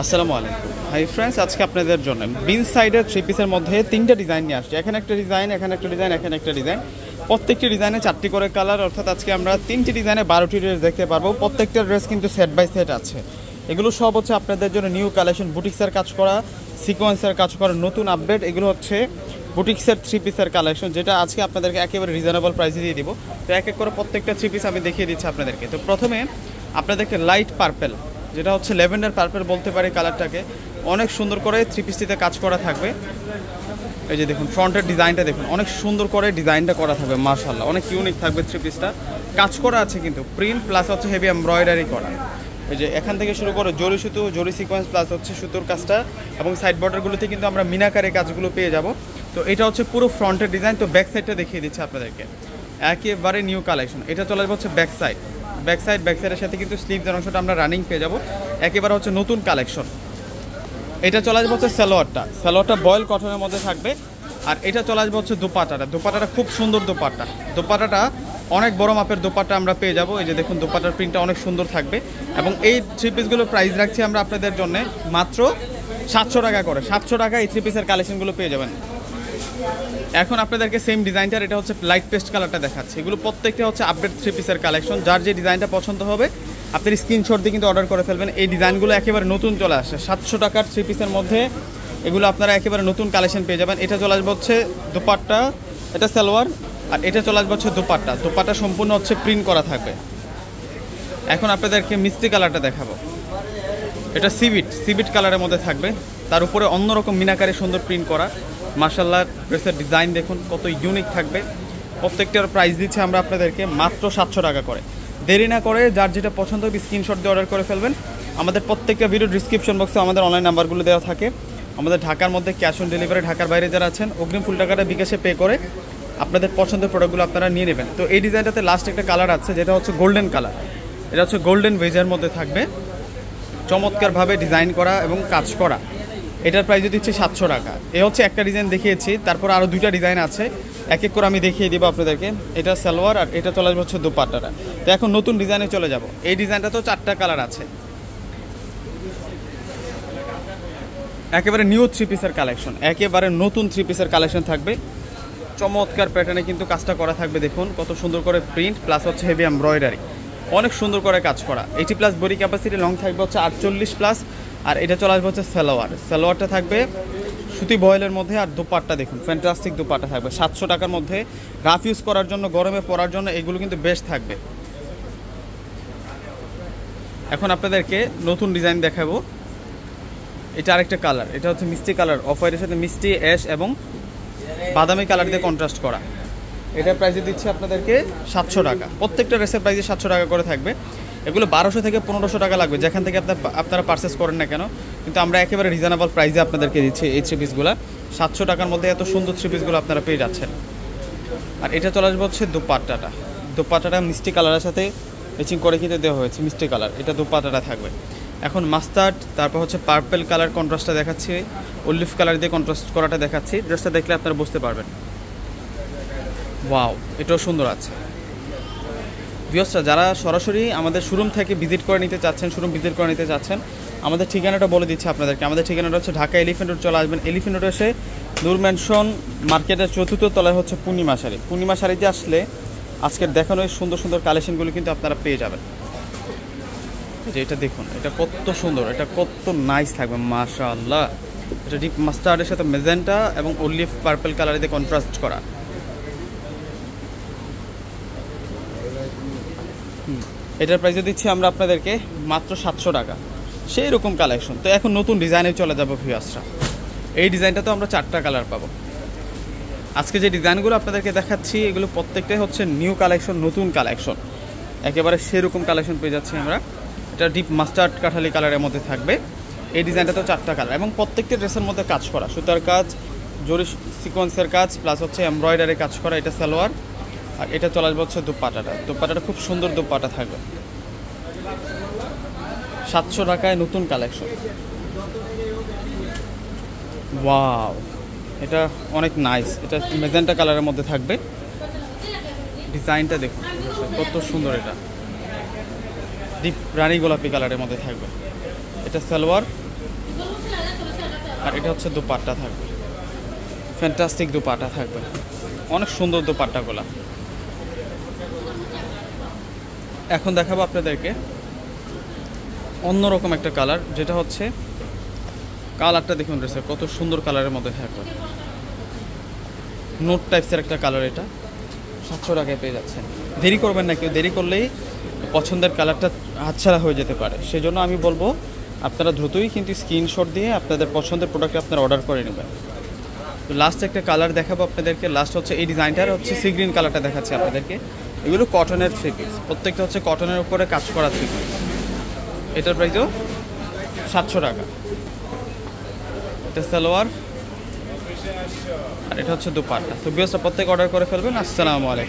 আসসালামু আলাইকুম hi friends, আজকে আপনাদের জন্য বিন সাইডের থ্রি পিসের মধ্যে তিনটা ডিজাইন নিয়ে আসছি। এখানে একটা ডিজাইন, এখানে একটা ডিজাইন, এখানে একটা ডিজাইন। প্রত্যেকটি ডিজাইনে 4টি করে কালার, অর্থাৎ আজকে আমরা 3টি ডিজাইনে 12টি ড্রেস দেখতে পারবো। প্রত্যেকটা ড্রেস কিন্তু সেট বাই সেট আছে। এগুলো সব হচ্ছে আপনাদের জন্য নিউ কালেকশন, বুটিক্সের কাজ করা, সিকোয়েন্সের কাজ করা, নতুন আপডেট। এগুলো হচ্ছে বুটিক্সের থ্রি পিসের কালেকশন, যেটা আজকে আপনাদেরকে একেবারে রিজনেবল প্রাইসে দিয়ে দিব। তো এক এক করে প্রত্যেকটা থ্রি পিস আমি দেখিয়ে দিচ্ছি আপনাদেরকে। তো প্রথমে আপনাদেরকে লাইট পার্পেল, যেটা হচ্ছে ল্যাভেন্ডার পার্পেল বলতে পারি কালারটাকে, অনেক সুন্দর করে থ্রি পিসটিতে কাজ করা থাকবে। এই যে দেখুন ফ্রন্টের ডিজাইনটা দেখুন, অনেক সুন্দর করে ডিজাইনটা করা থাকবে, মাশাআল্লাহ অনেক ইউনিক থাকবে থ্রি পিসটা। কাজ করা আছে কিন্তু প্রিন্ট প্লাস হচ্ছে হেভি এমব্রয়ডারি করা। এই যে এখান থেকে শুরু করে জরি সুতো, জরি সিকোয়েন্স প্লাস হচ্ছে সুতোর কাজটা, এবং সাইড বর্ডারগুলোতে কিন্তু আমরা মিনাকারে কাজগুলো পেয়ে যাব। তো এটা হচ্ছে পুরো ফ্রন্টের ডিজাইন। তো ব্যাক সাইডটা দেখিয়ে দিচ্ছি আপনাদেরকে, একেবারে নিউ কালেকশন। এটা চলে যাবে হচ্ছে ব্যাক সাইড, ব্যাক সাইডের সাথে কিন্তু স্লিভসের অংশটা আমরা রানিং পেয়ে যাব, একেবারে হচ্ছে নতুন কালেকশন। এটা চলে আসবে হচ্ছে সালোয়ারটা বয়েল কটনের মধ্যে থাকবে। আর এটা চলে আসবে হচ্ছে দোপাট্টাটা খুব সুন্দর দোপাট্টাটা অনেক বড় মাপের দোপাট্টা আমরা পেয়ে যাব। এই যে দেখুন দোপাট্টার প্রিন্টটা অনেক সুন্দর থাকবে, এবং এই থ্রি পিসগুলোর প্রাইস রাখছি আমরা আপনাদের জন্য মাত্র 700 টাকা করে। 700 টাকা এই থ্রি পিসের কালেকশনগুলো পেয়ে যাবেন। এখন আপনাদেরকে সেম ডিজাইনটার, এটা হচ্ছে লাইট পেস্ট কালারটা দেখাচ্ছে। এগুলো প্রত্যেকটা হচ্ছে আপডেট থ্রি পিসের কালেকশন। যার যে ডিজাইনটা পছন্দ হবে আপনি স্ক্রিনশট দিয়ে কিন্তু অর্ডার করে ফেলবেন। এই ডিজাইনগুলো একেবারে নতুন চলে আসে 700 টাকার থ্রি পিসের মধ্যে। এগুলো আপনারা একেবারে নতুন কালেকশন পেয়ে যাবেন। এটা চলে আসবে হচ্ছে দোপাট্টা, এটা সালোয়ার, আর এটা চলে আসবে হচ্ছে দোপাট্টা সম্পূর্ণ হচ্ছে প্রিন্ট করা থাকবে। এখন আপনাদেরকে মিষ্টি কালারটা দেখাবো। এটা সিভিট কালারের মধ্যে থাকবে, তার উপরে অন্যরকম মিনাকারে সুন্দর প্রিন্ট করা। মাশাআল্লাহ ড্রেসের ডিজাইন দেখুন কত ইউনিক থাকবে। প্রত্যেকটার প্রাইস দিচ্ছি আমরা আপনাদেরকে মাত্র 700 টাকা করে। দেরি না করে যার যেটা পছন্দ হবে স্ক্রিনশট দিয়ে অর্ডার করে ফেলবেন। আমাদের প্রত্যেকটা ভিডিও ডিসক্রিপশন বক্সে আমাদের অনলাইন নাম্বারগুলো দেওয়া থাকে। আমাদের ঢাকার মধ্যে ক্যাশ অন ডেলিভারি, ঢাকার বাইরে যারা আছেন অগ্রিম ফুল টাকাটা বিকাশে পে করে আপনাদের পছন্দের প্রোডাক্টগুলো আপনারা নিয়ে নেবেন। তো এই ডিজাইনটাতে লাস্ট একটা কালার আছে, যেটা হচ্ছে গোল্ডেন কালার। এটা হচ্ছে গোল্ডেন ভেজের মধ্যে থাকবে, চমৎকারভাবে ডিজাইন করা এবং কাজ করা। এটার প্রাইস দিচ্ছে 700 টাকা। এ হচ্ছে একটা ডিজাইন দেখিয়েছি, তারপর আরও 2টা ডিজাইন আছে, এক এক করে আমি দেখিয়ে দিব আপনাদেরকে। এটা সালোয়ার আর এটা চলে আসবে হচ্ছে দোপাট্টাটা। তো এখন নতুন ডিজাইনে চলে যাব। এই ডিজাইনটা তো 4টা কালার আছে, একেবারে নিউ থ্রি পিসের কালেকশন, একেবারে নতুন থ্রি পিসের কালেকশন থাকবে। চমৎকার প্যাটার্নে কিন্তু কাজটা করা থাকবে, দেখুন কত সুন্দর করে প্রিন্ট প্লাস হচ্ছে হেভি এমব্রয়ডারি, অনেক সুন্দর করে কাজ করা। 80+ বডি ক্যাপাসিটি, লং থাকবে হচ্ছে 48+। আর এটা চলে আসবে হচ্ছে সালোয়ারটা থাকবে সুতি বয়েলের মধ্যে। আর দোপাট্টা দেখুন ফ্যান্টাস্টিক দোপাট্টা থাকবে 700 টাকার মধ্যে। রাফ ইউজ করার জন্য, গরমে পরার জন্য এগুলো কিন্তু বেস্ট থাকবে। এখন আপনাদেরকে নতুন ডিজাইন দেখাবো। এটা আরেকটা কালার, এটা হচ্ছে মিষ্টি কালার, অফ হোয়াইটের সাথে মিষ্টি অ্যাশ এবং বাদামি কালার দিয়ে কন্ট্রাস্ট করা। এটার প্রাইসে দিচ্ছি আপনাদেরকে 700 টাকা। প্রত্যেকটা ড্রেসের প্রাইসে 700 টাকা করে থাকবে। এগুলো 1200 থেকে 1500 টাকা লাগবে যেখান থেকে আপনারা পারচেস করেন না কেন, কিন্তু আমরা একেবারে রিজনেবল প্রাইসে আপনাদেরকে দিচ্ছি এই থ্রি পিসগুলো। 700 টাকার মধ্যে এত সুন্দর থ্রি পিসগুলো আপনারা পেয়ে যাচ্ছেন। আর এটা চলে আসবে হচ্ছে দোপাট্টাটা মিষ্টি কালারের সাথে ম্যাচিং করে কিন্তু দেওয়া হয়েছে, মিষ্টি কালার। এটা দোপাট্টাটা থাকবে। এখন মাস্টার্ড, তারপর হচ্ছে পার্পেল কালার কন্ট্রাস্টটা দেখাচ্ছি, অলিভ কালার দিয়ে কন্ট্রাস্ট করাটা দেখাচ্ছি। ড্রেসটা দেখলে আপনারা বুঝতে পারবেন। ওয়াও, এটাও সুন্দর আছে। ভিউয়ার্সরা যারা সরাসরি আমাদের শোরুম থেকে ভিজিট করে নিতে চাচ্ছেন, আমাদের ঠিকানাটা বলে দিচ্ছি আপনাদেরকে। আমাদের ঠিকানাটা হচ্ছে ঢাকা এলিফ্যান্ট রোড। চলে আসবেন এলিফ্যান্ট রোডে, এসে নূর ম্যানশন মার্কেটের 4র্থ তলায় হচ্ছে পূর্ণিমা শাড়িতে আসলে আজকের দেখানো এই সুন্দর সুন্দর কালেকশনগুলো কিন্তু আপনারা পেয়ে যাবেন। যে এটা দেখুন, এটা কত সুন্দর, এটা কত নাইস থাকবে, মাশাআল্লাহ। এটা ডিপ মাস্টার্ডের সাথে মেজেন্টা এবং অলিভ পার্পল কালার দিয়ে কন্ট্রাস্ট করা। এটার প্রাইসে দিচ্ছি আমরা আপনাদেরকে মাত্র 700 টাকা। সেই রকম কালেকশন। তো এখন নতুন ডিজাইনে চলে যাবো ভিউয়ার্সরা। এই ডিজাইনটা তো আমরা 4টা কালার পাবো। আজকে যে ডিজাইনগুলো আপনাদেরকে দেখাচ্ছি এগুলো প্রত্যেকটাই হচ্ছে নিউ কালেকশন, নতুন কালেকশন, একেবারে সেরকম কালেকশন পেয়ে যাচ্ছি আমরা। এটা ডিপ মাস্টার্ড কাঠালি কালারের মধ্যে থাকবে। এই ডিজাইনটা তো 4টা কালার, এবং প্রত্যেকটা ড্রেসের মধ্যে কাজ করা, সুতার কাজ, জরি সিকোয়েন্সের কাজ প্লাস হচ্ছে এমব্রয়ডারি কাজ করা। এটা সালোয়ার, আর এটা চলে আসবে হচ্ছে দোপাট্টাটা খুব সুন্দর দোপাট্টা থাকবে। 700 টাকায় নতুন কালেকশন। ওয়াও, এটা অনেক নাইস। এটা মেজেন্টা কালারের মধ্যে থাকবে। ডিজাইনটা দেখুন কত সুন্দর, এটা ডিপ রানী গোলাপি কালারের মধ্যে থাকবে। এটা সালোয়ার, আর এটা হচ্ছে দুপাট্টা থাকবে, ফ্যান্টাস্টিক দুপাট্টা থাকবে, অনেক সুন্দর দুপাট্টাগুলা। এখন দেখাবো আপনাদেরকে অন্যরকম একটা কালার, যেটা হচ্ছে কালারটা দেখুন ড্রেসের কত সুন্দর কালারের মধ্যে থাকবে, নোট টাইপসের একটা কালার। এটা 700 টাকায় পেয়ে যাচ্ছেন। দেরি করবেন না, কেউ দেরি করলেই পছন্দের কালারটা হাতছাড়া হয়ে যেতে পারে। সেই জন্য আমি বলবো আপনারা দ্রুতই কিন্তু স্ক্রিনশট দিয়ে আপনাদের পছন্দের প্রোডাক্ট আপনারা অর্ডার করে নেবেন। তো লাস্ট একটা কালার দেখাবো আপনাদেরকে, লাস্ট হচ্ছে এই ডিজাইনটার হচ্ছে সি গ্রিন কালারটা দেখাচ্ছি আপনাদেরকে। এগুলো কটনের থ্রি পিস, প্রত্যেকটা হচ্ছে কটনের উপরে কাজ করা থ্রি পিস। এটার প্রাইসও 700 টাকা। এটা সালোয়ার আর এটা হচ্ছে দুপাট্টা। তো বিয়সটা প্রত্যেক অর্ডার করে ফেলবেন। আসসালামু আলাইকুম।